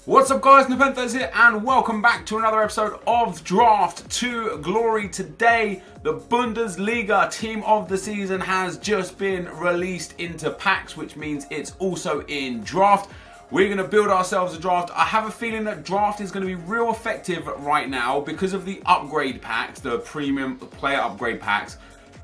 What's up guys, NepentheZ here and welcome back to another episode of Draft to Glory. Today, the Bundesliga team of the season has just been released into packs, which means it's also in draft. We're going to build ourselves a draft. I have a feeling that draft is going to be real effective right now because of the upgrade packs, the premium player upgrade packs.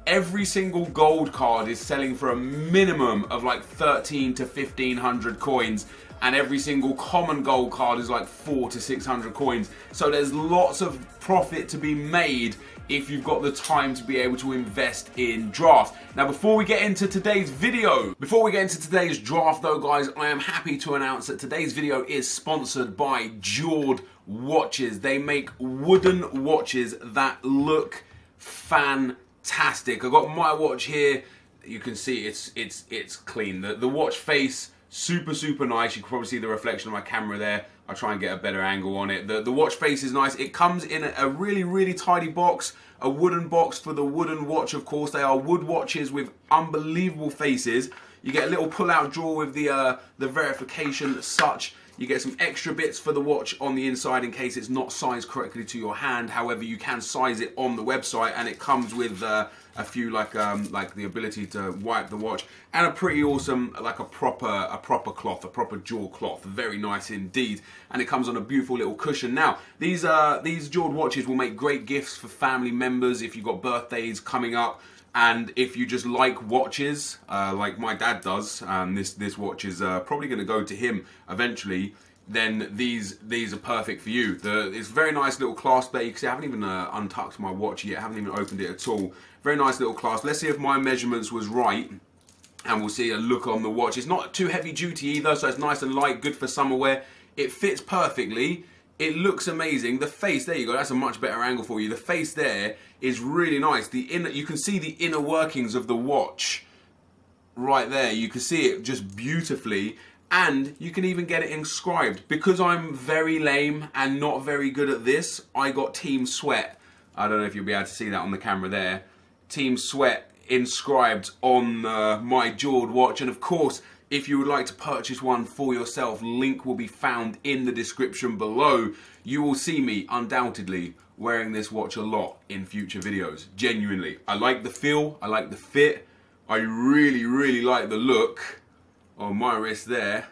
Every single gold card is selling for a minimum of like 13 to 1500 coins. And every single common gold card is like 400 to 600 coins. So there's lots of profit to be made if you've got the time to be able to invest in draft. Now before we get into today's video, before we get into today's draft though guys, I am happy to announce that today's video is sponsored by Jord watches. They make wooden watches that look fantastic. I've got my watch here. You can see it's clean. The watch face, super nice. You can probably see the reflection of my camera there. I'll try and get a better angle on it. The watch face is nice. It comes in a really tidy box, a wooden box for the wooden watch, of course. They are wood watches with unbelievable faces. You get a little pull-out drawer with the verification such. You get some extra bits for the watch on the inside in case it's not sized correctly to your hand. However, you can size it on the website, and it comes with a few like the ability to wipe the watch and a pretty awesome like a proper cloth, a proper jaw cloth. Very nice indeed, and it comes on a beautiful little cushion. Now these Jord watches will make great gifts for family members if you've got birthdays coming up. And if you just like watches, like my dad does, this watch is probably going to go to him eventually, then these are perfect for you. It's a very nice little clasp there. You can see I haven't even untucked my watch yet, I haven't even opened it at all. Very nice little clasp. Let's see if my measurements was right, and we'll see a look on the watch. It's not too heavy duty either, so it's nice and light, good for summer wear. It fits perfectly. It looks amazing. The face, there you go, that's a much better angle for you. The face there is really nice. You can see the inner workings of the watch right there. You can see it just beautifully, and you can even get it inscribed. Because I'm very lame and not very good at this, I got Team Sweat. I don't know if you'll be able to see that on the camera there. Team Sweat inscribed on my Jord watch, and of course, if you would like to purchase one for yourself, link will be found in the description below. You will see me undoubtedly wearing this watch a lot in future videos. Genuinely. I like the feel, I like the fit, I really like the look on my wrist there.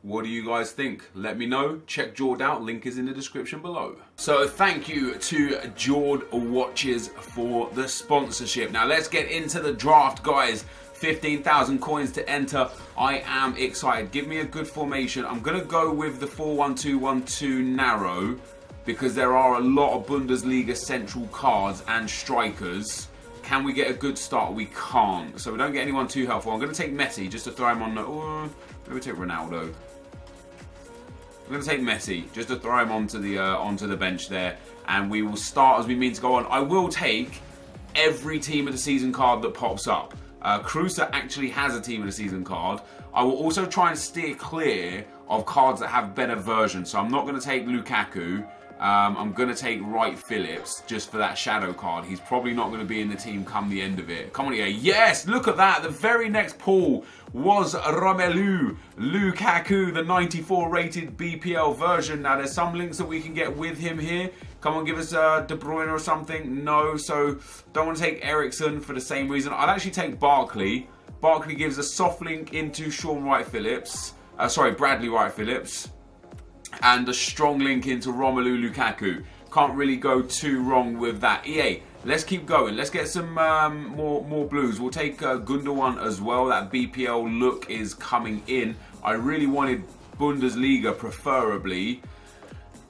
What do you guys think? Let me know. Check Jord out, link is in the description below. So thank you to Jord watches for the sponsorship. Now let's get into the draft guys. 15,000 coins to enter. I am excited. Give me a good formation. I'm going to go with the 4-1-2-1-2 narrow because there are a lot of Bundesliga central cards and strikers. Can we get a good start? We can't. So we don't get anyone too helpful. I'm going to take Messi just to throw him on the... let me take Ronaldo. I'm going to take Messi just to throw him onto the bench there. And we will start as we mean to go on. I will take every team of the season card that pops up. Cruiser actually has a team of the season card. I will also try and steer clear of cards that have better versions. So I'm not going to take Lukaku. I'm going to take Wright Phillips just for that shadow card. He's probably not going to be in the team come the end of it. Come on here. Yes, look at that. The very next pull was Romelu Lukaku, the 94 rated BPL version. Now there's some links that we can get with him here. Come on, give us De Bruyne or something. No, so don't want to take Ericsson for the same reason. I'd actually take Barkley. Barkley gives a soft link into Sean Wright Phillips. Bradley Wright Phillips. And a strong link into Romelu Lukaku. Can't really go too wrong with that. EA, let's keep going. Let's get some more blues. We'll take Gundogan as well. That BPL look is coming in. I really wanted Bundesliga preferably.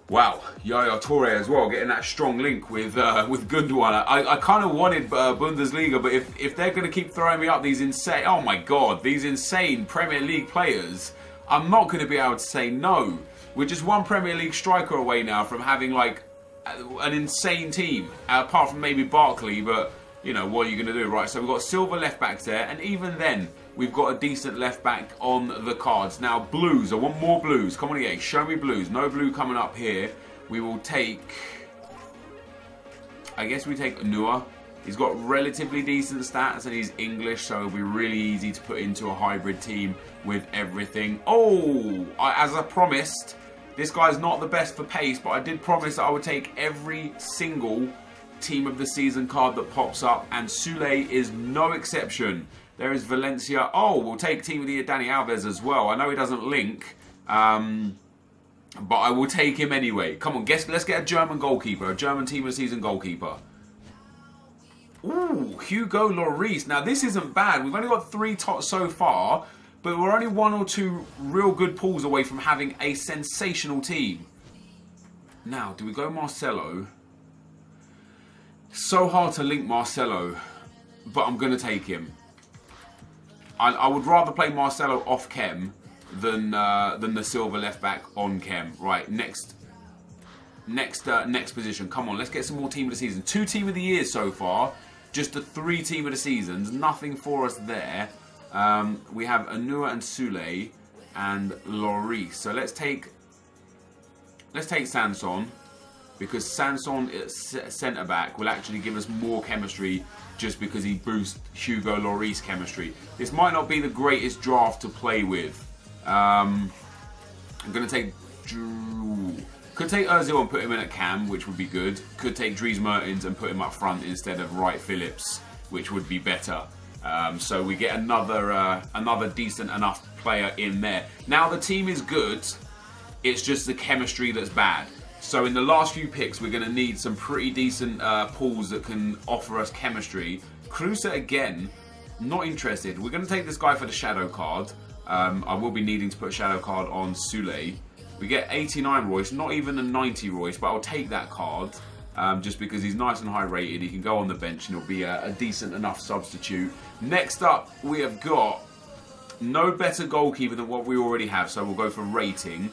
Wow, Yaya Toure as well, getting that strong link with Gundogan. I kind of wanted Bundesliga, but if they're going to keep throwing me up these insane, oh my god, these insane Premier League players, I'm not going to be able to say no. We're just one Premier League striker away now from having like an insane team, apart from maybe Barkley, but you know, what are you going to do, right? So we've got silver left backs there, and even then, we've got a decent left back on the cards. Now, blues. I want more blues. Come on, EA. Show me blues. No blue coming up here. We will take... I guess we take Noah. He's got relatively decent stats and he's English, so it'll be really easy to put into a hybrid team with everything. Oh, as I promised, This guy's not the best for pace, but I did promise that I would take every single team of the season card that pops up, and Sule is no exception. There is Valencia. Oh, we'll take team of the year Dani Alves as well. I know he doesn't link, but I will take him anyway. Come on, let's get a German goalkeeper, a German team of the season goalkeeper. Ooh, Hugo Lloris. Now this isn't bad. We've only got 3 tots so far, but we're only 1 or 2 real good pulls away from having a sensational team. Now, do we go Marcelo? So hard to link Marcelo, but I'm going to take him. I would rather play Marcelo off Chem than the silver left back on Chem. Right, next position. Come on, let's get some more team of the season. 2 team of the years so far. Just the 3 team of the seasons. Nothing for us there. We have Anua and Sule and Lloris. So let's take Sanson, because Sanson at centre back will actually give us more chemistry just because he boosts Hugo Lloris chemistry. This might not be the greatest draft to play with. I'm going to take Drew. Could take Ozil and put him in at Cam, which would be good. Could take Dries Mertens and put him up front instead of Wright Phillips, which would be better. So we get another decent enough player in there. Now the team is good. It's just the chemistry that's bad. So in the last few picks, we're going to need some pretty decent pools that can offer us chemistry. Kruse again, not interested. We're going to take this guy for the shadow card. I will be needing to put a shadow card on Sule. We get 89 Royce, not even a 90 Royce, but I'll take that card just because he's nice and high rated. He can go on the bench and he'll be a decent enough substitute. Next up, we have got no better goalkeeper than what we already have, so we'll go for rating.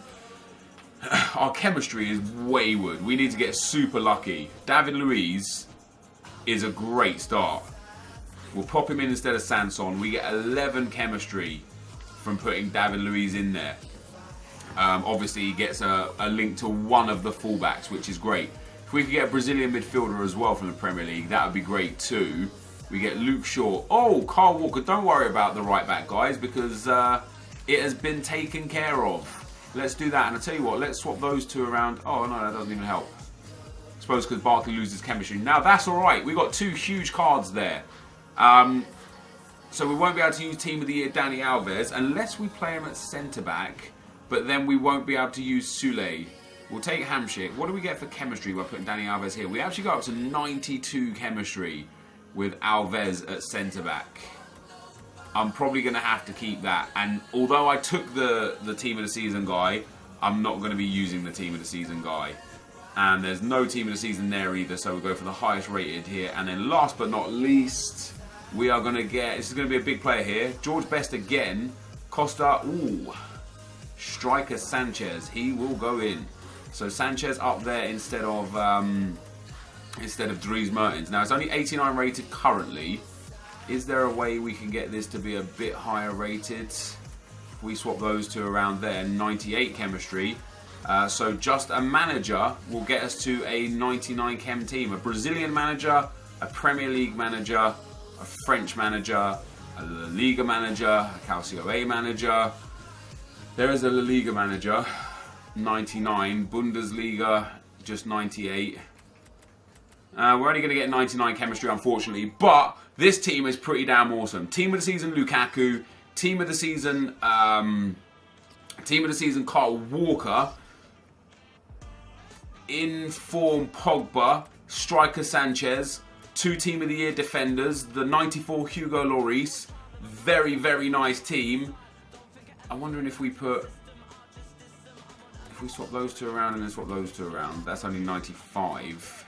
Our chemistry is wayward. We need to get super lucky. David Luiz is a great start. We'll pop him in instead of Sanson. We get 11 chemistry from putting David Luiz in there. Obviously, he gets a link to one of the fullbacks, which is great. If we could get a Brazilian midfielder as well from the Premier League, that would be great too. We get Luke Shaw. Oh, Kyle Walker. Don't worry about the right back, guys, because it has been taken care of. Let's do that. And I'll tell you what, let's swap those 2 around. Oh, no, that doesn't even help. I suppose because Barkley loses chemistry. Now, that's all right. We've got 2 huge cards there. So we won't be able to use Team of the Year Dani Alves unless we play him at centre-back. But then we won't be able to use Sule. We'll take Hamsik. What do we get for chemistry by putting Dani Alves here? We actually got up to 92 chemistry with Alves at centre-back. I'm probably going to have to keep that. And although I took the team of the season guy, I'm not going to be using the team of the season guy. And there's no team of the season there either, so we'll go for the highest rated here. And then last but not least, we are going to get, this is going to be a big player here, George Best again. Costa, ooh, striker Sanchez, he will go in. So Sanchez up there instead of Dries Mertens. Now it's only 89 rated currently. Is there a way we can get this to be a bit higher rated? If we swap those 2 around there, 98 chemistry. So just a manager will get us to a 99 chem team. A Brazilian manager, a Premier League manager, a French manager, a La Liga manager, a Calcio A manager. There is a La Liga manager, 99. Bundesliga, just 98. We're only going to get 99 chemistry, unfortunately, but this team is pretty damn awesome. Team of the season, Lukaku. Team of the season, Kyle Walker. In form, Pogba. Striker, Sanchez. 2 team of the year defenders. The 94 Hugo Lloris. Very, very nice team. I'm wondering if we swap those 2 around and then swap those 2 around. That's only 95.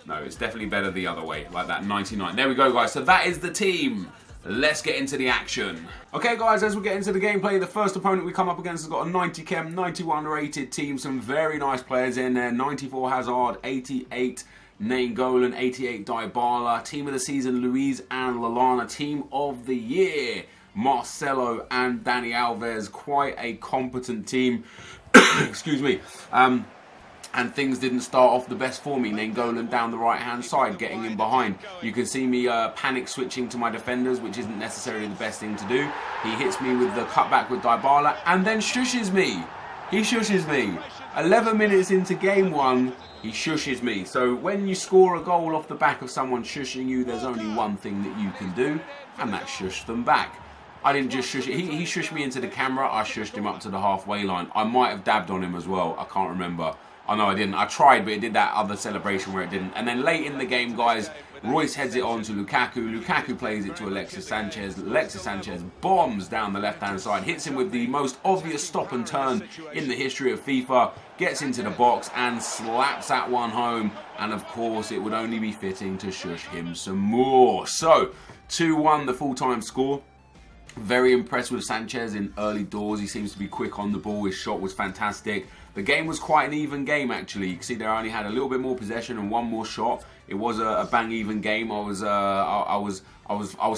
No, it's definitely better the other way, like that, 99. There we go, guys. So that is the team. Let's get into the action. Okay, guys, as we get into the gameplay, the first opponent we come up against has got a 90 chem, 91 rated team. Some very nice players in there. 94 Hazard, 88 Nainggolan, 88 Dybala. Team of the season, Luiz and Lallana. Team of the year, Marcelo and Dani Alves. Quite a competent team. Excuse me. And things didn't start off the best for me. Nainggolan down the right-hand side, getting in behind. You can see me panic switching to my defenders, which isn't necessarily the best thing to do. He hits me with the cutback with Dybala and then shushes me. He shushes me. 11 minutes into game 1, he shushes me. So when you score a goal off the back of someone shushing you, there's only one thing that you can do, and that's shush them back. I didn't just shush it. He shushed me into the camera. I shushed him up to the halfway line. I might have dabbed on him as well. I can't remember. Oh no, I didn't. I tried, but it did that other celebration where it didn't. And then late in the game, guys, Royce heads it on to Lukaku. Lukaku plays it to Alexis Sanchez. Alexis Sanchez bombs down the left-hand side, hits him with the most obvious stop and turn in the history of FIFA, gets into the box and slaps that one home. And of course, it would only be fitting to shush him some more. So, 2-1 the full-time score. Very impressed with Sanchez in early doors. He seems to be quick on the ball. His shot was fantastic. The game was quite an even game, actually. You can see they only had a little bit more possession and one more shot. It was a bang even game. I was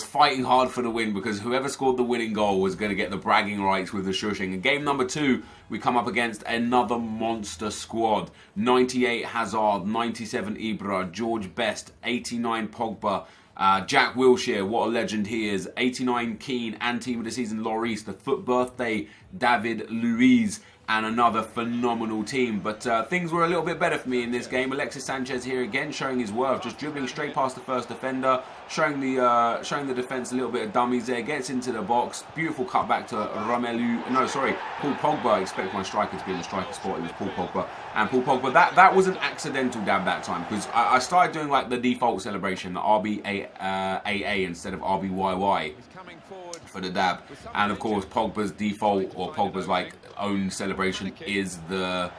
fighting hard for the win because whoever scored the winning goal was going to get the bragging rights with the shushing. In game number 2, we come up against another monster squad. 98 Hazard, 97 Ibra, George Best, 89 Pogba. Jack Wilshere, what a legend he is. 89 Keane and team of the season Lloris, the foot birthday David Luiz, and another phenomenal team. But things were a little bit better for me in this game. Alexis Sanchez here again showing his worth, just dribbling straight past the first defender, showing the defence a little bit of dummies there, gets into the box, beautiful cutback to Paul Pogba. I expect my striker to be in the striker spot. It was Paul Pogba. And Paul Pogba, that was an accidental dab that time, because I started doing like the default celebration, the RBAA instead of RBYY for the dab. And of course Pogba's default, or Pogba's like own celebration, is the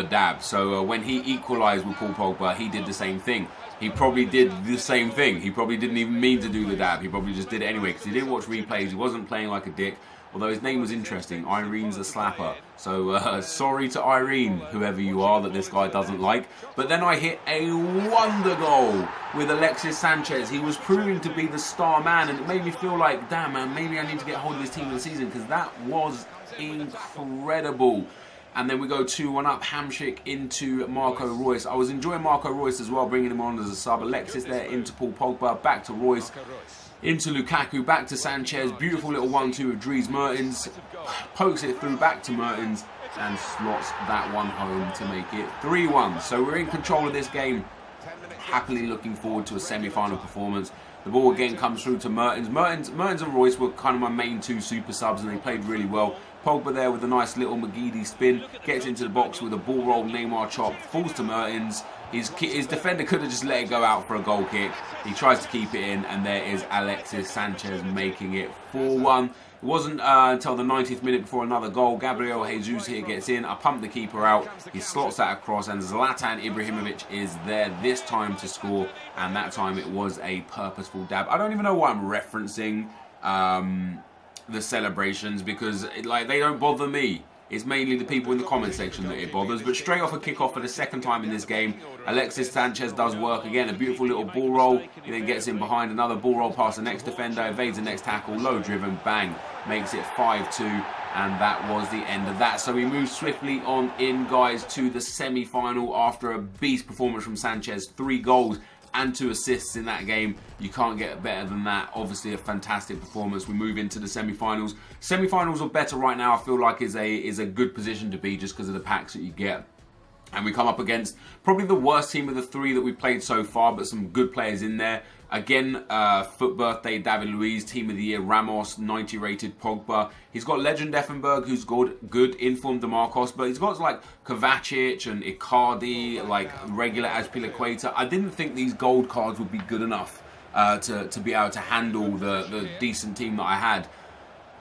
dab. So when he equalised with Paul Pogba, he did the same thing. He probably did the same thing. He probably didn't even mean to do the dab. He probably just did it anyway because he didn't watch replays. He wasn't playing like a dick. Although his name was interesting, Irene's a slapper. So sorry to Irene, whoever you are, that this guy doesn't like. But then I hit a wonder goal with Alexis Sanchez. He was proving to be the star man, and it made me feel like, damn man, maybe I need to get hold of his team of the season, because that was incredible. And then we go 2-1 up, Hamsik into Marco Reus. I was enjoying Marco Reus as well, bringing him on as a sub. Alexis there into Paul Pogba, back to Reus, into Lukaku, back to Sanchez. Beautiful little 1-2 with Dries Mertens. Pokes it through back to Mertens and slots that one home to make it 3-1. So we're in control of this game. Happily looking forward to a semi-final performance. The ball again comes through to Mertens. Mertens and Reus were kind of my main 2 super subs, and they played really well. Pogba there with a nice little McGeady spin, gets into the box with a ball roll Neymar chop, falls to Mertens. His defender could have just let it go out for a goal kick. He tries to keep it in, and there is Alexis Sanchez making it 4-1. It wasn't until the 90th minute before another goal. Gabriel Jesus here gets in. I pump the keeper out. He slots that across, and Zlatan Ibrahimovic is there this time to score. And that time it was a purposeful dab. I don't even know why I'm referencing the celebrations, because they don't bother me. It's mainly the people in the comment section that it bothers. But straight off a kickoff for the second time in this game, Alexis Sanchez does work again. A beautiful little ball roll. He then gets in behind, another ball roll past the next defender, evades the next tackle, low driven, bang, makes it 5-2. And that was the end of that. So we move swiftly on in, guys, to the semi-final after a beast performance from Sanchez. 3 goals and 2 assists in that game. You can't get better than that. Obviously a fantastic performance. We move into the semi-finals. Semi-finals are better right now, I feel like, is a good position to be, just because of the packs that you get. And we come up against probably the worst team of the 3 that we've played so far, but some good players in there. Again, foot birthday David Luiz, team of the year Ramos, 90 rated Pogba. He's got legend Effenberg, who's good informed DeMarcos, but he's got like Kovacic and Icardi, like regular Azpilicueta. I didn't think these gold cards would be good enough to be able to handle the decent team that I had.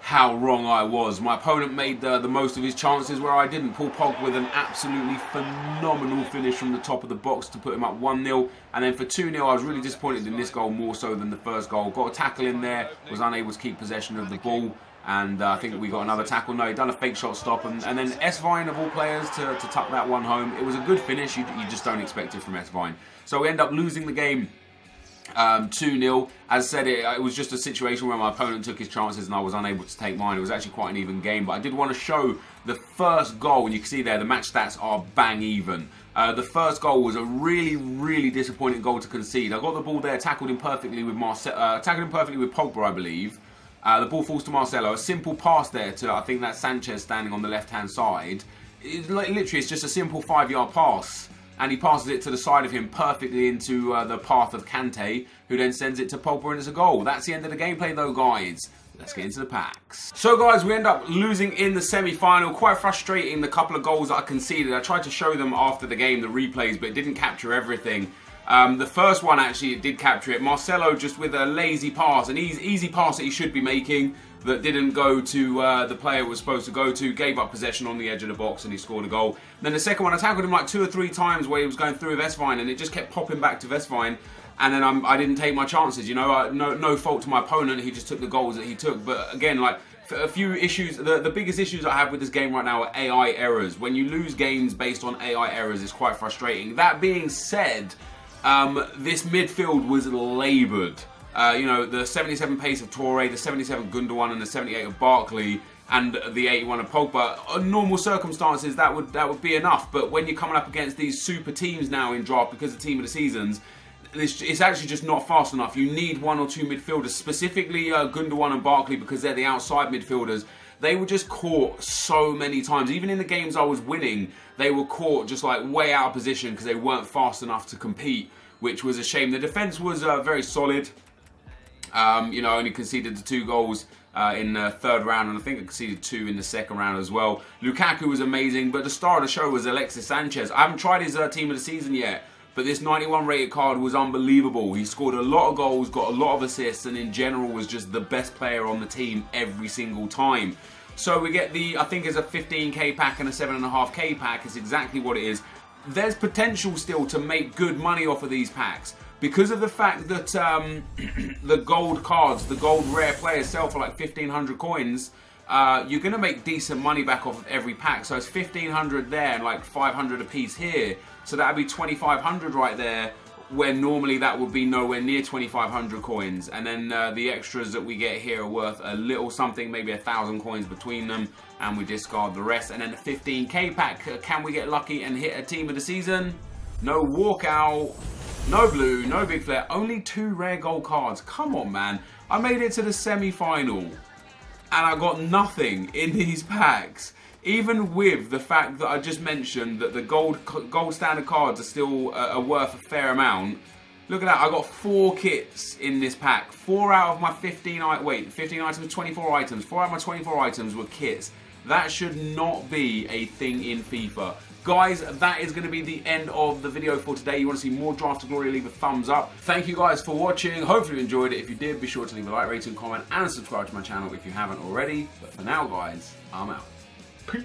How wrong I was. My opponent made the most of his chances where I didn't. Paul Pogba with an absolutely phenomenal finish from the top of the box to put him up 1-0. And then for 2-0, I was really disappointed in this goal more so than the first goal. Got a tackle in there, was unable to keep possession of the ball. And I think we got another tackle. No, he done a fake shot stop. And then S-Vine, of all players, to tuck that one home. It was a good finish. You just don't expect it from S-Vine. So we end up losing the game 2-0. As I said, it was just a situation where my opponent took his chances and I was unable to take mine. It was actually quite an even game, but I did want to show the first goal, and you can see there the match stats are bang even. The first goal was a really disappointing goal to concede. I got the ball there, tackled him perfectly with Pogba, I believe. The ball falls to Marcelo. A simple pass there to, I think that's Sanchez standing on the left-hand side. literally, it's just a simple 5-yard pass. And he passes it to the side of him perfectly into the path of Kante, who then sends it to Pogba and it's a goal. That's the end of the gameplay though, guys. Let's get into the packs. So guys, we end up losing in the semi-final. Quite frustrating, the couple of goals that I conceded. I tried to show them after the game, the replays, but it didn't capture everything. The first one, actually, it did capture it. Marcelo just with a lazy pass, an easy pass that he should be making, that didn't go to the player it was supposed to go to, gave up possession on the edge of the box and he scored a goal. And then the second one, I tackled him like 2 or 3 times where he was going through Vesvine and it just kept popping back to Vesvine. And then I didn't take my chances, you know, no fault to my opponent, he just took the goals that he took. But again, like, a few issues, the biggest issues I have with this game right now are AI errors. When you lose games based on AI errors, it's quite frustrating. That being said, this midfield was laboured. You know, the 77 pace of Toure, the 77 Gundogan and the 78 of Barkley and the 81 of Pogba. In normal circumstances, that would be enough. But when you're coming up against these super teams now in draft because of Team of the Seasons, it's actually just not fast enough. You need 1 or 2 midfielders, specifically Gundogan and Barkley, because they're the outside midfielders. They were just caught so many times. Even in the games I was winning, they were caught just like way out of position because they weren't fast enough to compete, which was a shame. The defence was very solid. You know, only conceded the 2 goals in the 3rd round, and I think I conceded 2 in the 2nd round as well. Lukaku was amazing, but the star of the show was Alexis Sanchez. I haven't tried his Team of the Season yet, but this 91 rated card was unbelievable. He scored a lot of goals, got a lot of assists, and in general was just the best player on the team every single time. So we get the, I think it's a 15k pack and a 7.5k pack. It's exactly what it is. There's potential still to make good money off of these packs, because of the fact that the gold cards, the gold rare players sell for like 1,500 coins. You're going to make decent money back off of every pack. So it's 1,500 there and like 500 a piece here. So that would be 2,500 right there, where normally that would be nowhere near 2,500 coins. And then the extras that we get here are worth a little something, maybe 1,000 coins between them, and we discard the rest. And then the 15k pack, can we get lucky and hit a Team of the Season? No walkout, no blue, no big flare, only 2 rare gold cards. Come on, man. I made it to the semi-final and I got nothing in these packs. Even with the fact that I just mentioned that the gold standard cards are still worth a fair amount. Look at that, I got 4 kits in this pack. 4 out of my 15 items, 24 items. 4 out of my 24 items were kits. That should not be a thing in FIFA. Guys, that is going to be the end of the video for today. You want to see more Draft to Glory, leave a thumbs up. Thank you guys for watching. Hopefully you enjoyed it. If you did, be sure to leave a like, rating, comment, and subscribe to my channel if you haven't already. But for now, guys, I'm out. Peace.